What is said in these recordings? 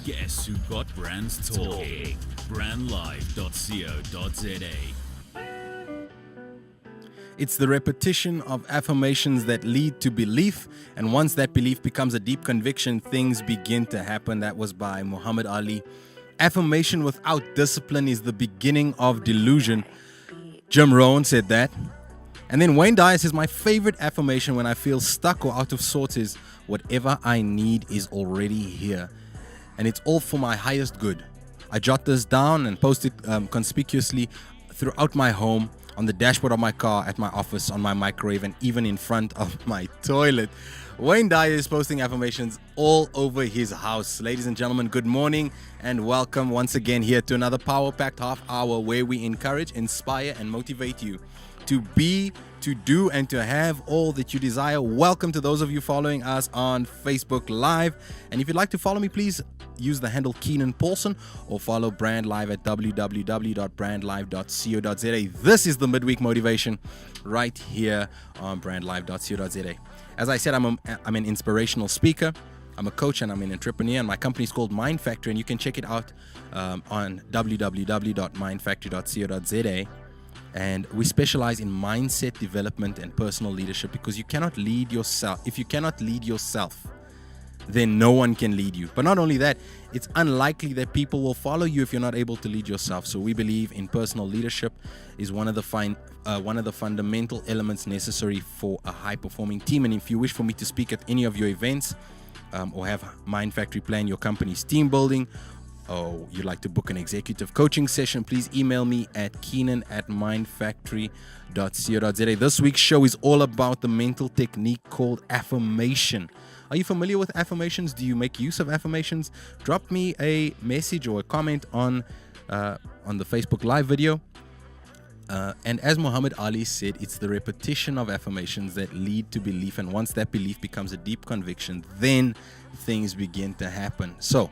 Guess who got brands talking? Brandlive.co.za. It's the repetition of affirmations that lead to belief, and once that belief becomes a deep conviction, things begin to happen. That was by Muhammad Ali. Affirmation without discipline is the beginning of delusion. Jim Rohn said that. And then Wayne Dyer says, my favorite affirmation when I feel stuck or out of sorts is, whatever I need is already here, and it's all for my highest good. I jot this down and post it conspicuously throughout my home, on the dashboard of my car, at my office, on my microwave, and even in front of my toilet. Wayne Dyer is posting affirmations all over his house. Ladies and gentlemen, good morning and welcome once again here to another power-packed half hour where we encourage, inspire, and motivate you to be, to do, and to have all that you desire. Welcome to those of you following us on Facebook Live. And if you'd like to follow me, please use the handle Keenan Paulson or follow Brand Live at www.brandlive.co.za. This is the Midweek Motivation right here on brandlive.co.za. As I said, I'm an inspirational speaker. I'm a coach and I'm an entrepreneur, and my company is called Mind Factory, and you can check it out on www.mindfactory.co.za. And we specialize in mindset development and personal leadership, because you cannot lead yourself. If you cannot lead yourself, then no one can lead you. But not only that, it's unlikely that people will follow you if you're not able to lead yourself. So we believe in personal leadership is one of the fundamental elements necessary for a high-performing team. And if you wish for me to speak at any of your events or have Mind Factory plan your company's team building, or you'd like to book an executive coaching session, please email me at keenan@mindfactory.co.za. This week's show is all about the mental technique called affirmation. Are you familiar with affirmations? Do you make use of affirmations? Drop me a message or a comment on the Facebook Live video. And as Muhammad Ali said, it's the repetition of affirmations that lead to belief. And once that belief becomes a deep conviction, then things begin to happen. So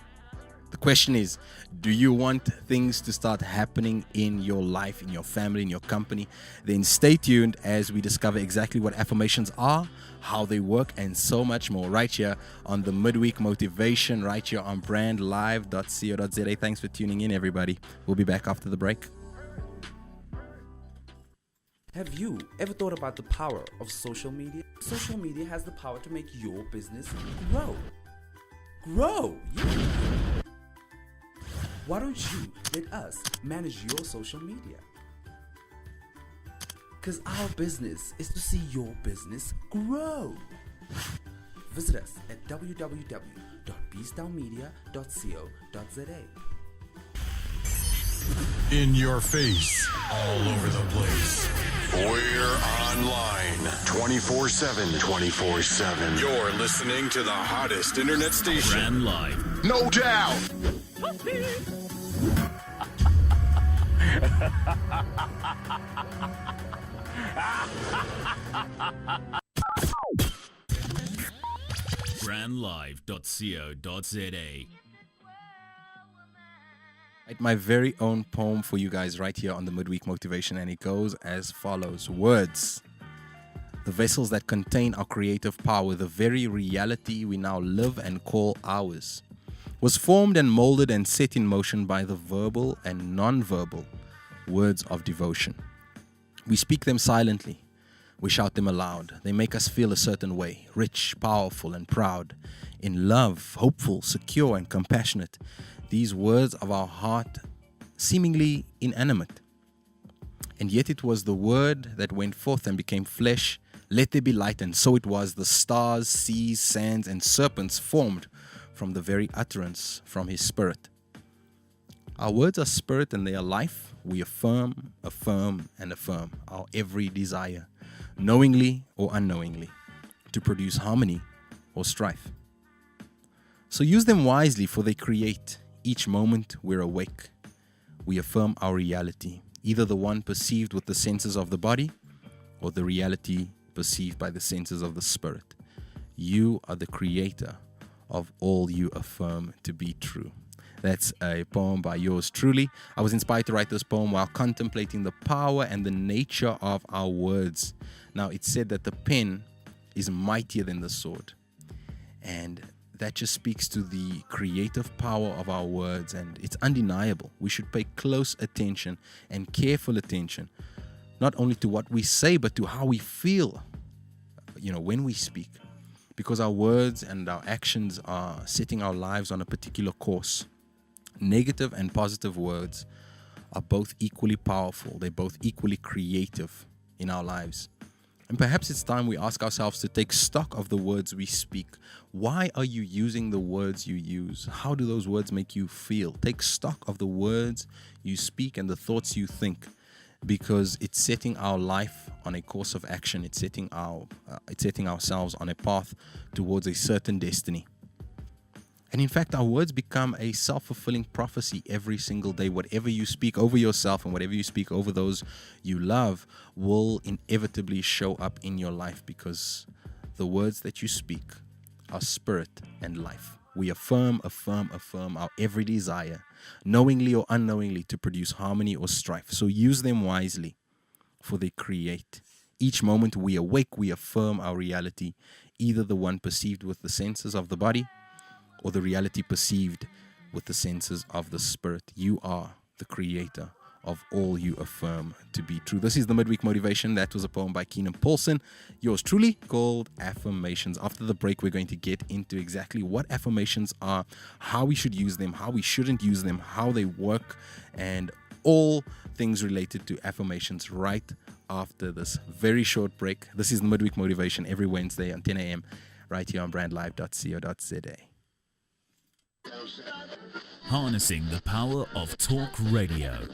the question is, do you want things to start happening in your life, in your family, in your company? Then stay tuned as we discover exactly what affirmations are, how they work, and so much more right here on the Midweek Motivation, right here on brandlive.co.za. Thanks for tuning in, everybody. We'll be back after the break. Have you ever thought about the power of social media? Social media has the power to make your business grow. Grow! Yeah. Why don't you let us manage your social media? Because our business is to see your business grow. Visit us at www.beastownmedia.co.za. In your face, all over the place. We're online 24/7. 24/7. You're listening to the hottest internet station. Brand Live. No doubt. Brandlive.co.za. My very own poem for you guys right here on the Midweek Motivation, and it goes as follows. Words, the vessels that contain our creative power, the very reality we now live and call ours, was formed and molded and set in motion by the verbal and non-verbal words of devotion. We speak them silently. We shout them aloud. They make us feel a certain way, rich, powerful, and proud, in love, hopeful, secure, and compassionate. These words of our heart, seemingly inanimate. And yet it was the word that went forth and became flesh. Let there be light, and so it was. The stars, seas, sands, and serpents formed from the very utterance from his spirit. Our words are spirit and they are life. We affirm, affirm, and affirm our every desire, knowingly or unknowingly, to produce harmony or strife. So use them wisely, for they create. Each moment we're awake, we affirm our reality, either the one perceived with the senses of the body or the reality perceived by the senses of the spirit. You are the creator of all you affirm to be true. That's a poem by yours truly. I was inspired to write this poem while contemplating the power and the nature of our words. Now, it's said that the pen is mightier than the sword, and that just speaks to the creative power of our words, and it's undeniable. We should pay close attention and careful attention, not only to what we say, but to how we feel, when we speak, because our words and our actions are setting our lives on a particular course. Negative and positive words are both equally powerful. They're both equally creative in our lives. And perhaps it's time we ask ourselves to take stock of the words we speak. Why are you using the words you use? How do those words make you feel? Take stock of the words you speak and the thoughts you think, because it's setting our life on a course of action. It's setting ourselves on a path towards a certain destiny. And in fact, our words become a self-fulfilling prophecy every single day. Whatever you speak over yourself and whatever you speak over those you love will inevitably show up in your life, because the words that you speak are spirit and life. We affirm our every desire, knowingly or unknowingly, to produce harmony or strife. So use them wisely, for they create. Each moment we awake, we affirm our reality, either the one perceived with the senses of the body, or the reality perceived with the senses of the spirit. You are the creator of all you affirm to be true. This is the Midweek Motivation. That was a poem by Keenan. Yours truly, called Affirmations. After the break, we're going to get into exactly what affirmations are, how we should use them, how we shouldn't use them, how they work, and all things related to affirmations right after this very short break. This is the Midweek Motivation every Wednesday on 10 a.m. right here on brandlive.co.za. Harnessing the power of talk radio.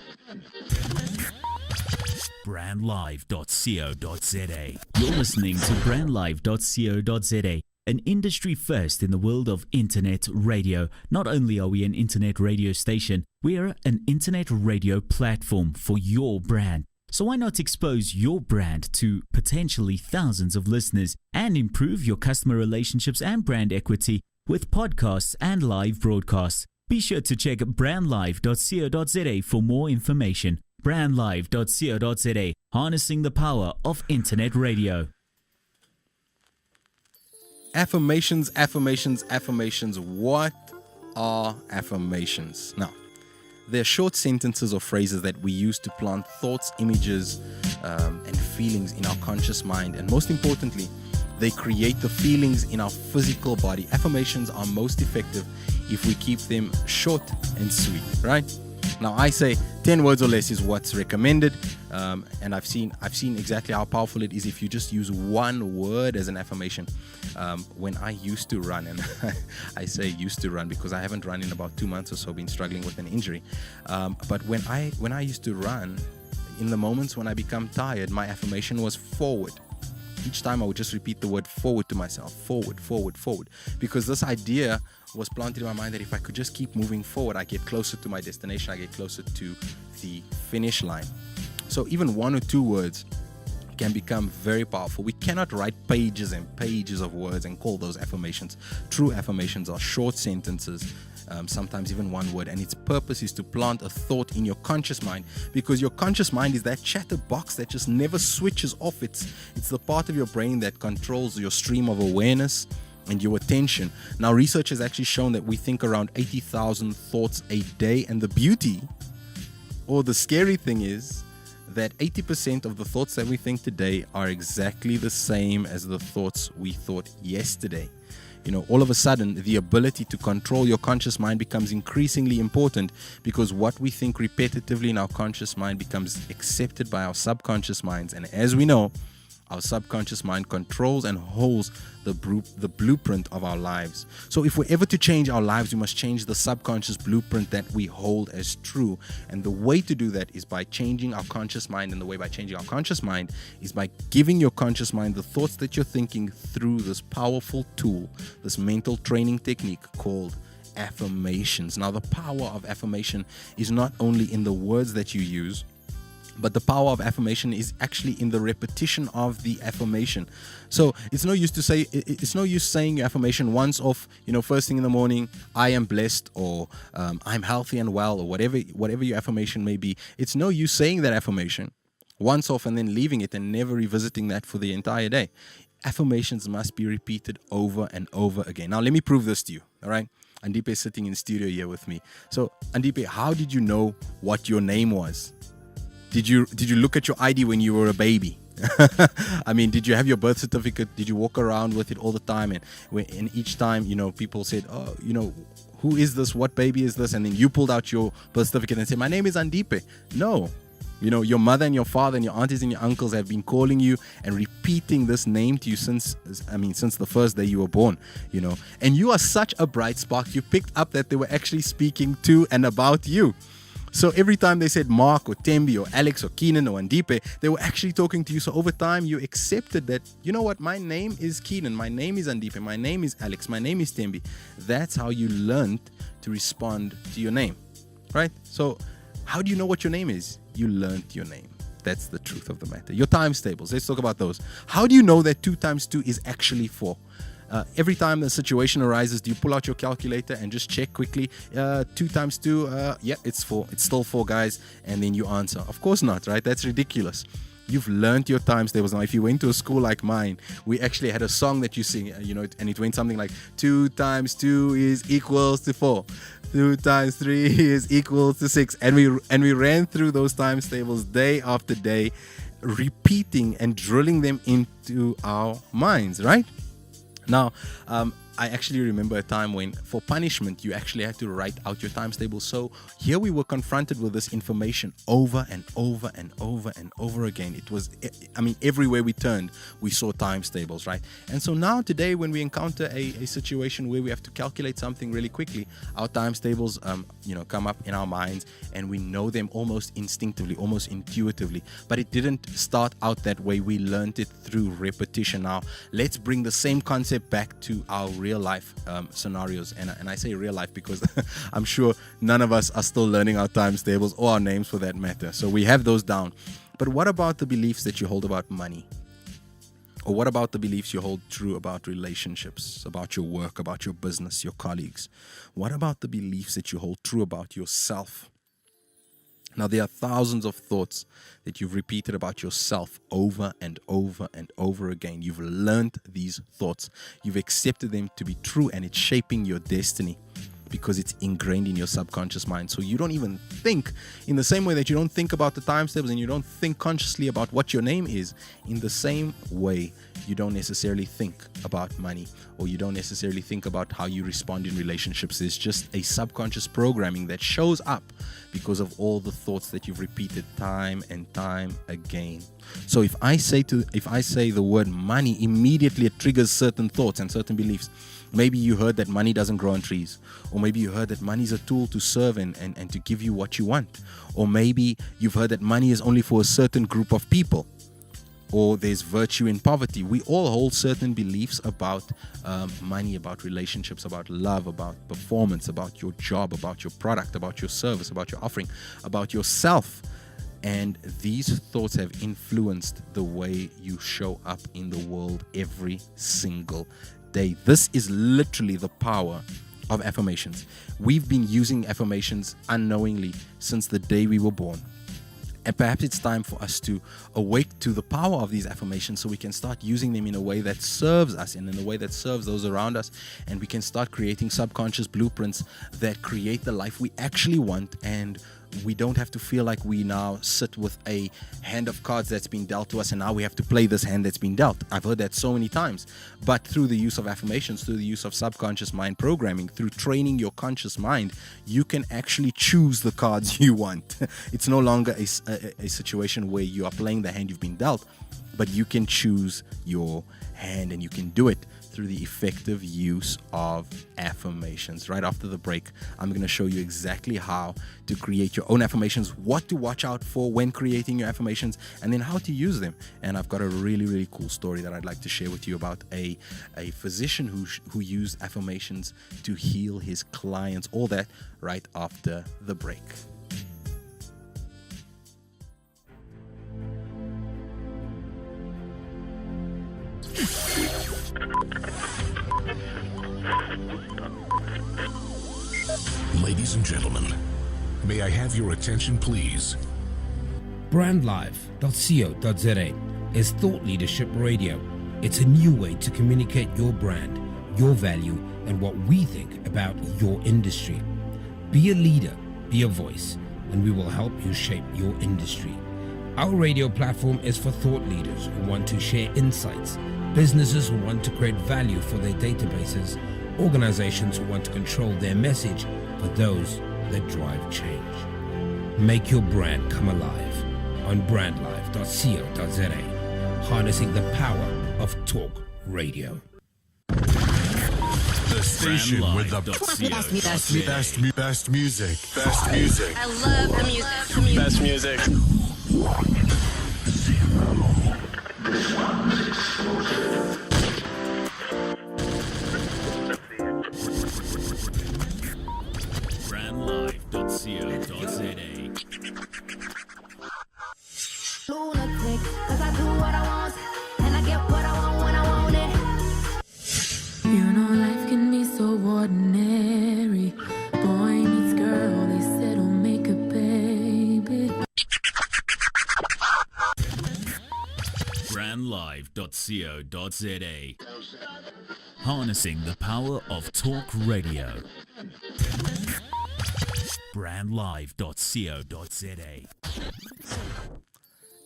brandlive.co.za. You're listening to brandlive.co.za, an industry first in the world of internet radio. Not only are we an internet radio station, we are an internet radio platform for your brand. So why not expose your brand to potentially thousands of listeners and improve your customer relationships and brand equity with podcasts and live broadcasts? Be sure to check brandlive.co.za for more information. brandlive.co.za, harnessing the power of internet radio. Affirmations. What are affirmations? Now, they're short sentences or phrases that we use to plant thoughts, images, and feelings in our conscious mind. And most importantly, they create the feelings in our physical body. Affirmations are most effective if we keep them short and sweet, right? Now, I say 10 words or less is what's recommended, and I've seen exactly how powerful it is if you just use one word as an affirmation. When I used to run, and I say used to run because I haven't run in about 2 months or so, been struggling with an injury. But when I used to run, in the moments when I become tired, my affirmation was forward. Each time I would just repeat the word forward to myself, forward, because this idea was planted in my mind that if I could just keep moving forward, I get closer to my destination, I get closer to the finish line. So even one or two words can become very powerful. We cannot write pages and pages of words and call those affirmations. True affirmations are short sentences, sometimes even one word, and its purpose is to plant a thought in your conscious mind, because your conscious mind is that chatterbox that just never switches off. It's the part of your brain that controls your stream of awareness and your attention. Now, research has actually shown that we think around 80,000 thoughts a day, and the beauty or the scary thing is that 80% of the thoughts that we think today are exactly the same as the thoughts we thought yesterday. All of a sudden, the ability to control your conscious mind becomes increasingly important, because what we think repetitively in our conscious mind becomes accepted by our subconscious minds. And as we know, our subconscious mind controls and holds the blueprint of our lives. So if we're ever to change our lives, we must change the subconscious blueprint that we hold as true. And the way to do that is by changing our conscious mind. And the way by changing our conscious mind is by giving your conscious mind the thoughts that you're thinking through this powerful tool, this mental training technique called affirmations. Now, the power of affirmation is not only in the words that you use, but the power of affirmation is actually in the repetition of the affirmation. So it's no use saying your affirmation once off, first thing in the morning, I am blessed, or I'm healthy and well, or whatever your affirmation may be. It's no use saying that affirmation once off and then leaving it and never revisiting that for the entire day. affirmations must be repeated over and over again. Now, let me prove this to you, all right? Andipe is sitting in studio here with me. So, Andipe, how did you know what your name was? Did you look at your ID when you were a baby? I mean, did you have your birth certificate? Did you walk around with it all the time? And each time, people said, oh, who is this? What baby is this? And then you pulled out your birth certificate and said, my name is Andipe. No. Your mother and your father and your aunties and your uncles have been calling you and repeating this name to you since the first day you were born, And you are such a bright spark. You picked up that they were actually speaking to and about you. So every time they said Mark or Tembi or Alex or Keenan or Andipe, they were actually talking to you. So over time, you accepted that, you know what, my name is Keenan, my name is Andipe, my name is Alex, my name is Tembi. That's how you learned to respond to your name, right? So how do you know what your name is? You learned your name. That's the truth of the matter. Your times tables, let's talk about those. How do you know that 2 times 2 is actually 4? Every time the situation arises, do you pull out your calculator and just check quickly? 2 times 2, yeah, it's 4. It's still 4, guys. And then you answer. Of course not, right? That's ridiculous. You've learned your times tables. Now, if you went to a school like mine, we actually had a song that you sing, and it went something like 2 times 2 is equals to 4. 2 times 3 is equals to 6. And we ran through those times tables day after day, repeating and drilling them into our minds, right? Now, I actually remember a time when, for punishment, you actually had to write out your times table. So here we were confronted with this information over and over and over and over again. It was, everywhere we turned, we saw times tables, right? And so now today, when we encounter a situation where we have to calculate something really quickly, our times tables, come up in our minds, and we know them almost instinctively, almost intuitively. But it didn't start out that way. We learned it through repetition. Now, let's bring the same concept back to our real life scenarios, and I say real life because I'm sure none of us are still learning our times tables or our names for that matter, so we have those down. But what about the beliefs that you hold about money? Or what about the beliefs you hold true about relationships, about your work, about your business, your colleagues? What about the beliefs that you hold true about yourself? Now, there are thousands of thoughts that you've repeated about yourself over and over and over again. You've learned these thoughts. You've accepted them to be true, and it's shaping your destiny because it's ingrained in your subconscious mind. So you don't even think in the same way that you don't think about the times tables and you don't think consciously about what your name is. In the same way, you don't necessarily think about money, or you don't necessarily think about how you respond in relationships. It's just a subconscious programming that shows up because of all the thoughts that you've repeated time and time again. So if I say the word money, immediately it triggers certain thoughts and certain beliefs. Maybe you heard that money doesn't grow on trees, or maybe you heard that money is a tool to serve and to give you what you want, or maybe you've heard that money is only for a certain group of people, or there's virtue in poverty. We all hold certain beliefs about money, about relationships, about love, about performance, about your job, about your product, about your service, about your offering, about yourself. And these thoughts have influenced the way you show up in the world every single day. This is literally the power of affirmations. We've been using affirmations unknowingly since the day we were born. And perhaps it's time for us to awake to the power of these affirmations so we can start using them in a way that serves us and in a way that serves those around us. And we can start creating subconscious blueprints that create the life we actually want, and we don't have to feel like we now sit with a hand of cards that's been dealt to us and now we have to play this hand that's been dealt. I've heard that so many times. But through the use of affirmations, through the use of subconscious mind programming, through training your conscious mind, you can actually choose the cards you want. It's no longer a situation where you are playing the hand you've been dealt, but you can choose your hand, and you can do it through the effective use of affirmations. Right after the break, I'm going to show you exactly how to create your own affirmations, what to watch out for when creating your affirmations, and then how to use them. And I've got a really, really cool story that I'd like to share with you about a physician who used affirmations to heal his clients. All that right after the break. Ladies and gentlemen, may I have your attention, please? Brandlive.co.za is thought leadership radio, It's a new way to communicate your brand, your value, and what we think about your industry. Be a leader, be a voice, and we will help you shape your industry. Our radio platform is for thought leaders who want to share insights, businesses who want to create value for their databases, organizations who want to control their message, for those that drive change. Make your brand come alive on brandlive.co.za, harnessing the power of talk radio. The station with the best music. Best music. I love the music. Best music. Brandlive.co.za. Lunatic, 'cause I do what I want, and I get what I want when I want it. You know life can be so ordinary. Boy meets girl, they settle, make a baby. Brandlive.co.za. Harnessing the power of talk radio. Brandlive.co.za.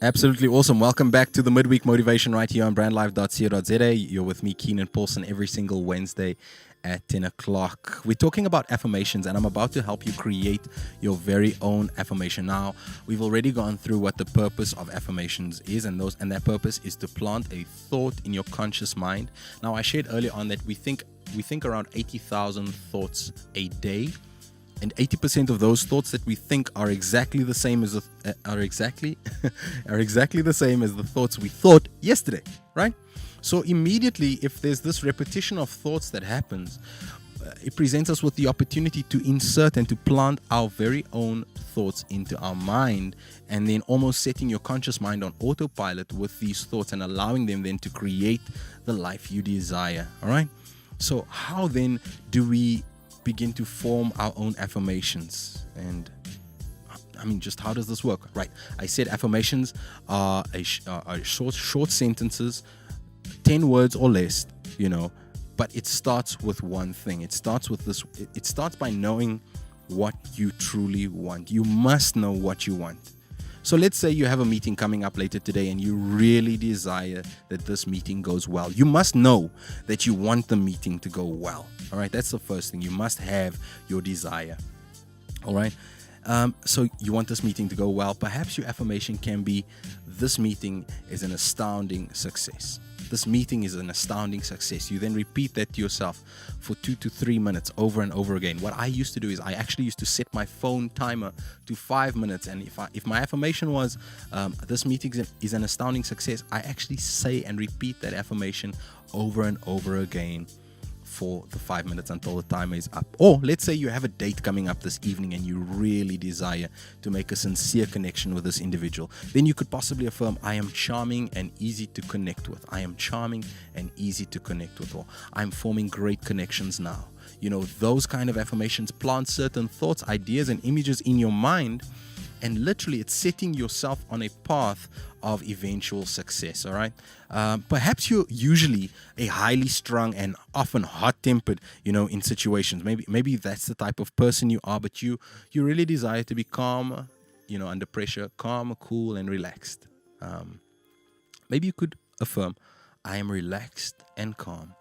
Absolutely awesome. Welcome back to the Midweek Motivation right here on brandlive.co.za. You're with me, Keenan every single Wednesday at 10 o'clock. We're talking about affirmations, and I'm about to help you create your very own affirmation. Now, we've already gone through what the purpose of affirmations is, and that purpose is to plant a thought in your conscious mind. Now, I shared earlier on that we think around 80,000 thoughts a day. And 80% of those thoughts that we think are exactly the same as the thoughts we thought yesterday, right? So immediately, if there's this repetition of thoughts that happens, it presents us with the opportunity to insert and to plant our very own thoughts into our mind, and then almost setting your conscious mind on autopilot with these thoughts and allowing them then to create the life you desire. All right. So how then do we begin to form our own affirmations? And I mean, just how does this work? Right, I said affirmations are short sentences, 10 words or less, but it starts with one thing. It starts by knowing what you truly want. You must know what you want. So let's say you have a meeting coming up later today and you really desire that this meeting goes well. You must know that you want the meeting to go well. All right, that's the first thing. You must have your desire. All right, so you want this meeting to go well. Perhaps your affirmation can be, this meeting is an astounding success. This meeting is an astounding success. You then repeat that to yourself for 2 to 3 minutes over and over again. What I used to do is I actually used to set my phone timer to 5 minutes. And if my affirmation was, this meeting is an astounding success, I actually say and repeat that affirmation over and over again for the 5 minutes until the timer is up. Or let's say you have a date coming up this evening and you really desire to make a sincere connection with this individual. Then you could possibly affirm, I am charming and easy to connect with. I am charming and easy to connect with. Or I'm forming great connections now. Those kind of affirmations plant certain thoughts, ideas, and images in your mind. And literally, it's setting yourself on a path of eventual success, all right? Perhaps you're usually a highly strung and often hot-tempered, in situations. Maybe that's the type of person you are, but you really desire to be calm, under pressure, calm, cool, and relaxed. Maybe you could affirm, I am relaxed and calm.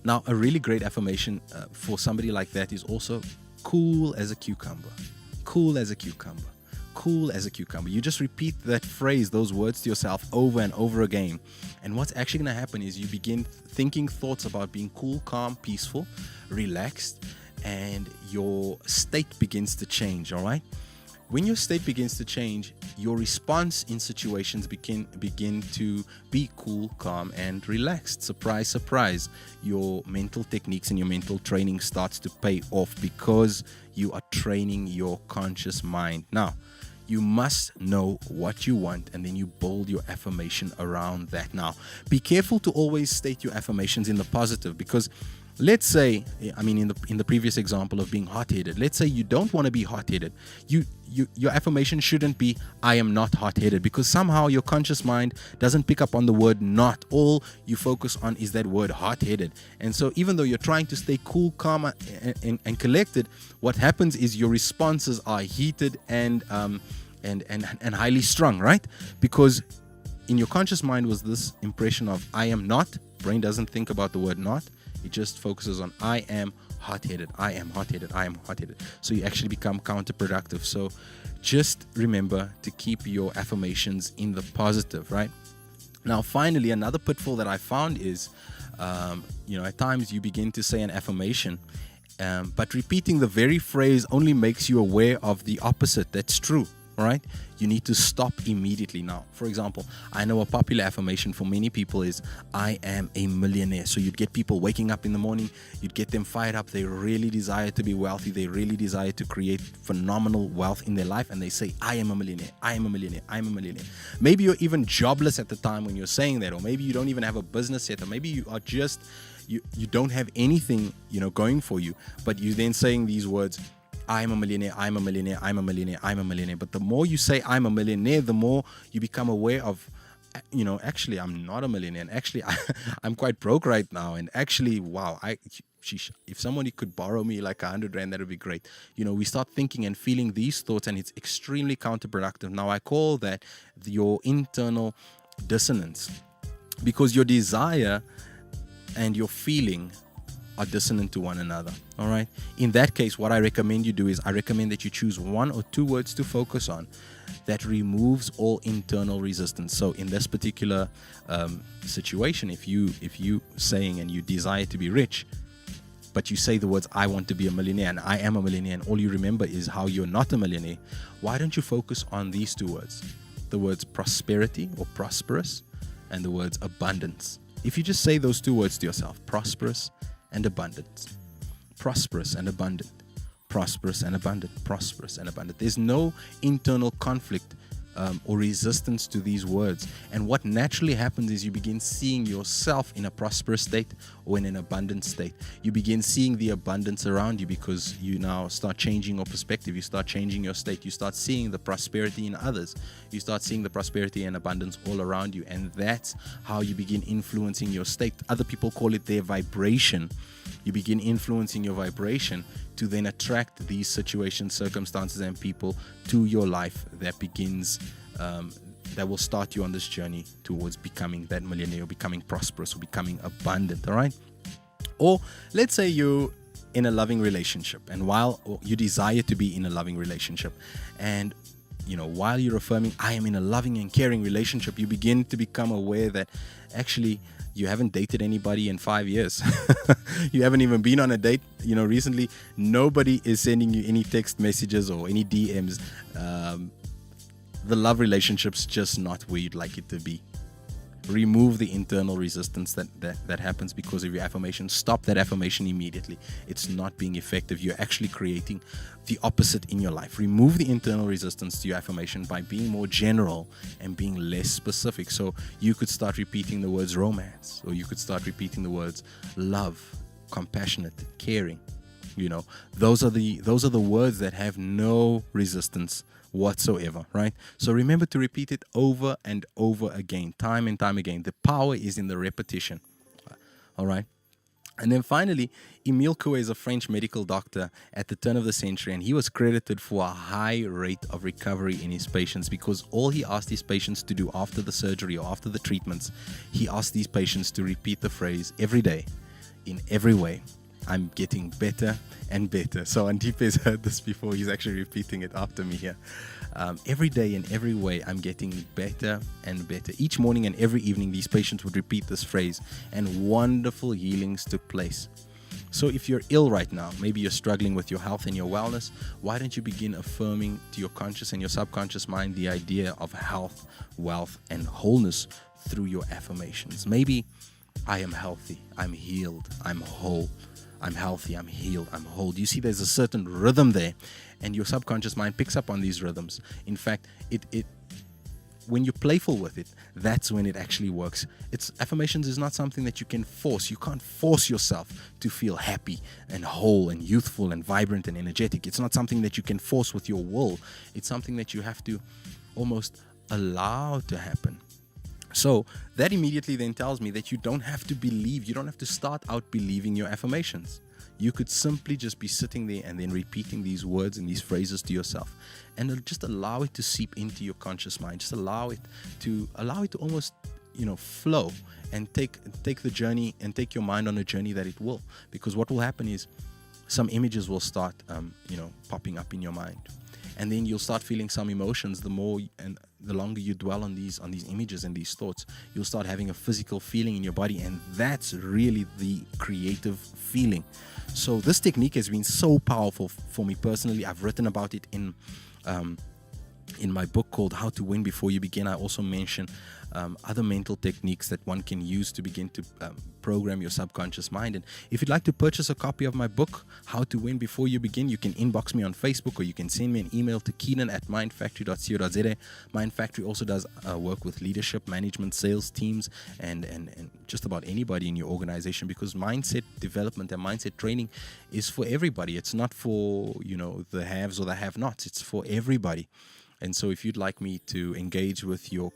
Now, a really great affirmation for somebody like that is also cool as a cucumber. Cool as a cucumber. Cool as a cucumber. You just repeat that phrase, those words to yourself over and over again. And what's actually going to happen is you begin thinking thoughts about being cool, calm, peaceful, relaxed, and your state begins to change, all right? When your state begins to change, your response in situations begin to be cool, calm, and relaxed. Surprise, surprise. Your mental techniques and your mental training starts to pay off because you are training your conscious mind. Now, you must know what you want, and then you build your affirmation around that. Now, be careful to always state your affirmations in the positive, because let's say, I mean, in the previous example of being hot-headed, let's say you don't want to be hot-headed. Your affirmation shouldn't be, I am not hot-headed, because somehow your conscious mind doesn't pick up on the word not. All you focus on is that word hot-headed. And so even though you're trying to stay cool, calm, and collected, what happens is your responses are heated and highly strung, right? Because in your conscious mind was this impression of I am not. Brain doesn't think about the word not. It just focuses on I am hot-headed, I am hot-headed, I am hot-headed. So you actually become counterproductive. So just remember to keep your affirmations in the positive, right? Now, finally, another pitfall that I found is, at times you begin to say an affirmation, but repeating the very phrase only makes you aware of the opposite. That's true. All right, you need to stop immediately. Now, for example, I know a popular affirmation for many people is I am a millionaire. So you'd get people waking up in the morning, you'd get them fired up. They really desire to be wealthy. They really desire to create phenomenal wealth in their life. And they say, I am a millionaire. I am a millionaire. I am a millionaire. Maybe you're even jobless at the time when you're saying that, or maybe you don't even have a business yet, or maybe you are just, you don't have anything, going for you, but you're then saying these words, I'm a millionaire, I'm a millionaire, I'm a millionaire, I'm a millionaire. But the more you say I'm a millionaire, the more you become aware of, actually I'm not a millionaire. And actually I'm quite broke right now. And actually, wow, if somebody could borrow me like 100 Rand, that would be great. We start thinking and feeling these thoughts, and it's extremely counterproductive. Now I call that your internal dissonance, because your desire and your feeling are dissonant to one another. All right. In that case, what I recommend you do is I recommend that you choose 1 or 2 words to focus on that removes all internal resistance. So in this particular situation, if you saying and you desire to be rich, but you say the words I want to be a millionaire and I am a millionaire, and all you remember is how you're not a millionaire, why don't you focus on these 2 words? The words prosperity or prosperous, and the words abundance. If you just say those 2 words to yourself, prosperous and abundant, prosperous and abundant, prosperous and abundant, prosperous and abundant. There's no internal conflict or resistance to these words. And what naturally happens is you begin seeing yourself in a prosperous state or in an abundant state. You begin seeing the abundance around you because you now start changing your perspective. You start changing your state. You start seeing the prosperity in others. You start seeing the prosperity and abundance all around you. And that's how you begin influencing your state. Other people call it their vibration. You begin influencing your vibration to then attract these situations, circumstances, and people to your life that begins, that will start you on this journey towards becoming that millionaire, or becoming prosperous, or becoming abundant, all right? Or let's say you're in a loving relationship, and while you desire to be in a loving relationship, and while you're affirming, I am in a loving and caring relationship, you begin to become aware that actually you haven't dated anybody in 5 years. You haven't even been on a date, recently. Nobody is sending you any text messages or any DMs. The love relationship's just not where you'd like it to be. Remove the internal resistance that happens because of your affirmation. Stop that affirmation immediately. It's not being effective. You're actually creating the opposite in your life. Remove the internal resistance to your affirmation by being more general and being less specific. So you could start repeating the words romance, or you could start repeating the words love, compassionate, caring. Those are the words that have no resistance whatsoever, right? So remember to repeat it over and over again, time and time again. The power is in the repetition. All right. And then finally, Emile Coué is a French medical doctor at the turn of the century, and he was credited for a high rate of recovery in his patients because all he asked his patients to do after the surgery or after the treatments, he asked these patients to repeat the phrase every day, in every way. I'm getting better and better. So Antipe has heard this before. He's actually repeating it after me here. Every day in every way, I'm getting better and better. Each morning and every evening, these patients would repeat this phrase, and wonderful healings took place. So if you're ill right now, maybe you're struggling with your health and your wellness, why don't you begin affirming to your conscious and your subconscious mind the idea of health, wealth, and wholeness through your affirmations? Maybe I am healthy, I'm healed, I'm whole. I'm healthy, I'm healed, I'm whole. You see, there's a certain rhythm there, and your subconscious mind picks up on these rhythms. In fact, when you're playful with it, that's when it actually works. Affirmations is not something that you can force. You can't force yourself to feel happy and whole and youthful and vibrant and energetic. It's not something that you can force with your will. It's something that you have to almost allow to happen. So that immediately then tells me that you don't have to start out believing your affirmations. You could simply just be sitting there and then repeating these words and these phrases to yourself, and just allow it to seep into your conscious mind. Just allow it to almost, flow and take the journey and take your mind on a journey that it will. Because what will happen is some images will start, popping up in your mind, and then you'll start feeling some emotions. The more and the longer you dwell on these images and these thoughts, you'll start having a physical feeling in your body, and that's really the creative feeling. So this technique has been so powerful for me personally. I've written about it in my book called How to Win Before You Begin. I also mention other mental techniques that one can use to begin to program your subconscious mind. And if you'd like to purchase a copy of my book, How to Win Before You Begin, you can inbox me on Facebook, or you can send me an email to Keenan@mindfactory.co.za. Mind Factory also does work with leadership, management, sales teams, and just about anybody in your organization, because mindset development and mindset training is for everybody. It's not for, the haves or the have-nots. It's for everybody. And so if you'd like me to engage with your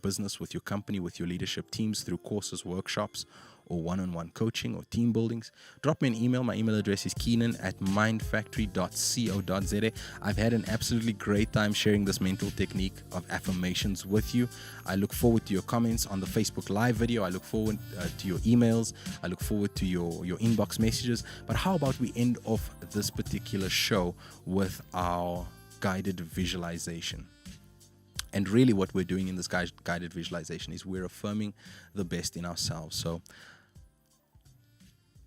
business, with your company, with your leadership teams through courses, workshops, or one-on-one coaching or team buildings, drop me an email. My email address is Keenan@mindfactory.co.za. I've had an absolutely great time sharing this mental technique of affirmations with you. I look forward to your comments on the Facebook Live video. I look forward to your emails. I look forward to your inbox messages. But how about we end off this particular show with our guided visualization? And really what we're doing in this guided visualization is we're affirming the best in ourselves. So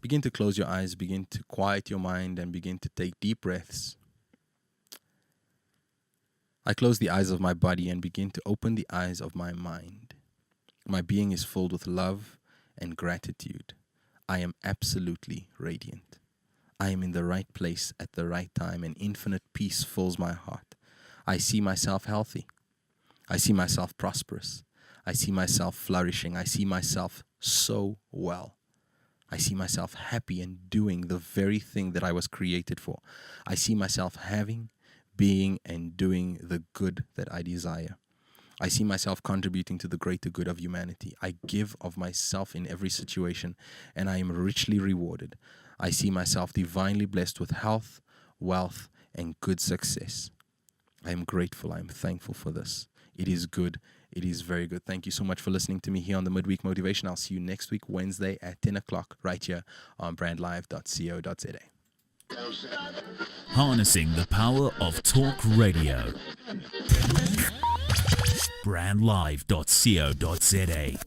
begin to close your eyes, begin to quiet your mind, and begin to take deep breaths. I close the eyes of my body and begin to open the eyes of my mind. My being is filled with love and gratitude. I am absolutely radiant. I am in the right place at the right time, and infinite peace fills my heart. I see myself healthy. I see myself prosperous. I see myself flourishing. I see myself so well. I see myself happy and doing the very thing that I was created for. I see myself having, being, and doing the good that I desire. I see myself contributing to the greater good of humanity. I give of myself in every situation, and I am richly rewarded. I see myself divinely blessed with health, wealth, and good success. I am grateful. I am thankful for this. It is good. It is very good. Thank you so much for listening to me here on the Midweek Motivation. I'll see you next week, Wednesday at 10 o'clock, right here on brandlive.co.za. Harnessing the power of talk radio. brandlive.co.za